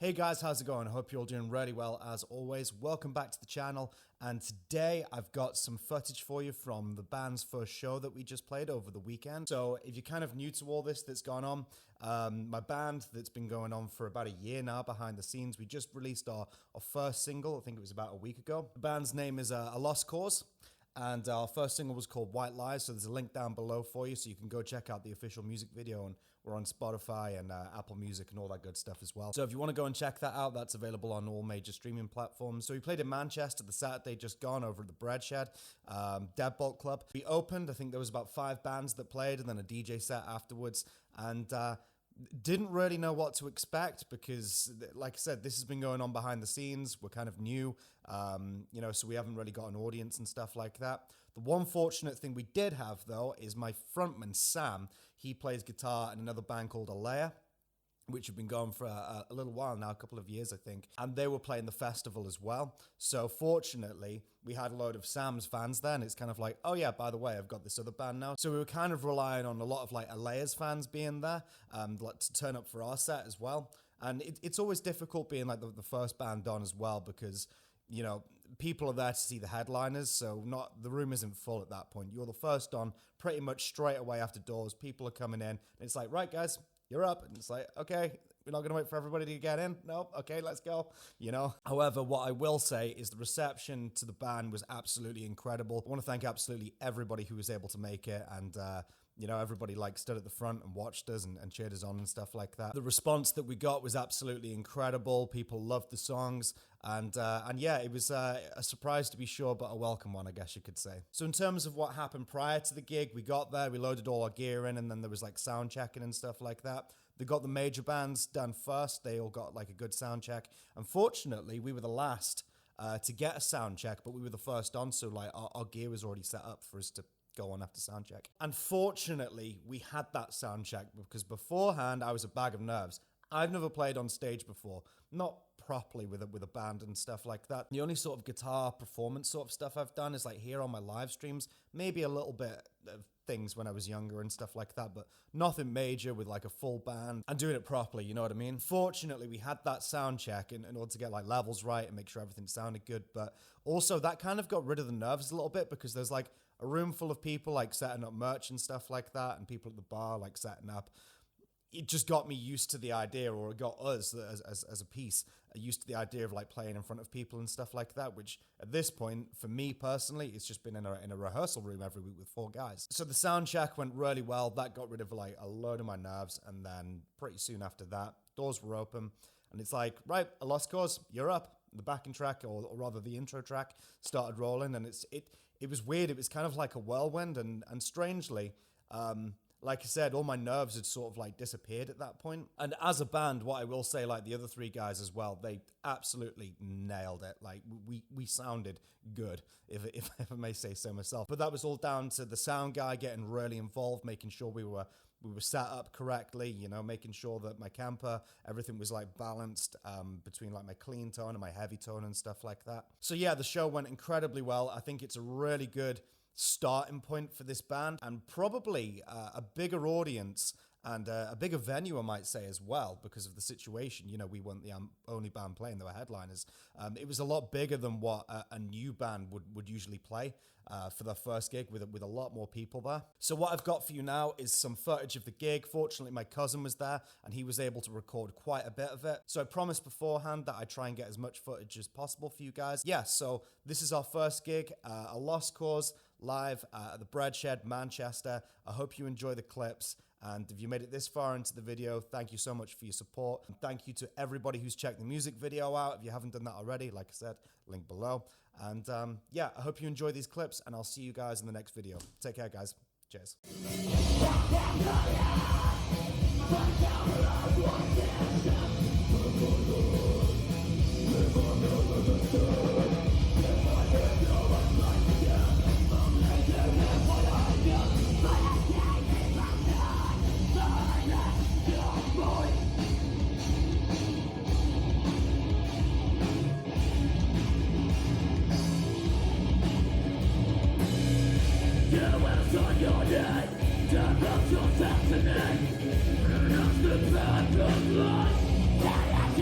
Hey guys, how's it going? I hope you're all doing really well as always. Welcome back to the channel, and today I've got some footage for you from the band's first show that we just played over the weekend. So if you're kind of new to all this that's gone on, my band that's been going on for about a year now behind the scenes, we just released our first single, I think it was about a week ago. The band's name is A Lost Cause. And our first single was called White Lies, so there's a link down below for you so you can go check out the official music video, and we're on Spotify and Apple Music and all that good stuff as well. So if you want to go and check that out, that's available on all major streaming platforms. So we played in Manchester the Saturday just gone over at the Bread Shed, Deadbolt Club. We opened, I think there was about 5 bands that played, and then a DJ set afterwards, and didn't really know what to expect because, like I said, this has been going on behind the scenes. We're kind of new, so we haven't really got an audience and stuff like that. The one fortunate thing we did have, though, is my frontman, Sam. He plays guitar in another band called Alea, which have been going for a little while now, a couple of years, I think. And they were playing the festival as well. So fortunately, we had a load of Sam's fans there, and it's kind of like, oh yeah, by the way, I've got this other band now. So we were kind of relying on a lot of like Alea's fans being there, to turn up for our set as well. And it's always difficult being like the first band on as well, because, you know, people are there to see the headliners, so the room isn't full at that point. You're the first on pretty much straight away after doors. People are coming in, and it's like, right guys, you're up. And it's like, okay, we're not going to wait for everybody to get in. No, okay, let's go, you know. However, what I will say is the reception to the band was absolutely incredible. I want to thank absolutely everybody who was able to make it, and everybody like stood at the front and watched us and cheered us on and stuff like that. The response that we got was absolutely incredible. People loved the songs, and yeah, it was a surprise to be sure, but a welcome one, I guess you could say. So in terms of what happened prior to the gig, we got there, we loaded all our gear in, and then there was like sound checking and stuff like that. They got the major bands done first. They all got like a good sound check. Unfortunately, we were the last to get a sound check, but we were the first on, so like our gear was already set up for us to go on after sound check. Unfortunately, we had that sound check because beforehand I was a bag of nerves. I've never played on stage before, not properly with a band and stuff like that. The only sort of guitar performance sort of stuff I've done is like here on my live streams, maybe a little bit of things when I was younger and stuff like that, but nothing major with like a full band and doing it properly, you know what I mean? Fortunately, we had that sound check in order to get like levels right and make sure everything sounded good, but also that kind of got rid of the nerves a little bit because there's like a room full of people like setting up merch and stuff like that, and people at the bar like setting up. It just got me used to the idea, or it got us as a piece used to the idea of like playing in front of people and stuff like that, which at this point, for me personally, it's just been in a rehearsal room every week with 4 guys. So the sound check went really well. That got rid of like a load of my nerves, and then pretty soon after that, doors were open, and it's like, right, A Lost Cause, you're up. The backing track, or rather the intro track, started rolling, and it was weird. It was kind of like a whirlwind, and strangely, like I said, all my nerves had sort of like disappeared at that point. And as a band, what I will say, like the other 3 guys as well, they absolutely nailed it. Like we sounded good, if I may say so myself. But that was all down to the sound guy getting really involved, making sure we were set up correctly, you know, making sure that my camper, everything was like balanced between like my clean tone and my heavy tone and stuff like that. So yeah, the show went incredibly well. I think it's a really good starting point for this band, and probably a bigger audience and a bigger venue, I might say, as well, because of the situation. You know, we weren't the only band playing, there were headliners. It was a lot bigger than what a new band would usually play for their first gig, with a lot more people there. So what I've got for you now is some footage of the gig. Fortunately, my cousin was there, and he was able to record quite a bit of it. So I promised beforehand that I'd try and get as much footage as possible for you guys. Yeah, so this is our first gig, A Lost Cause, live at the Bread Shed, Manchester. I hope you enjoy the clips. And if you made it this far into the video, thank you so much for your support. And thank you to everybody who's checked the music video out. If you haven't done that already, like I said, link below. And yeah, I hope you enjoy these clips, and I'll see you guys in the next video. Take care, guys. Cheers. Your destiny, and that's the path of life.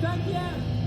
Thank you.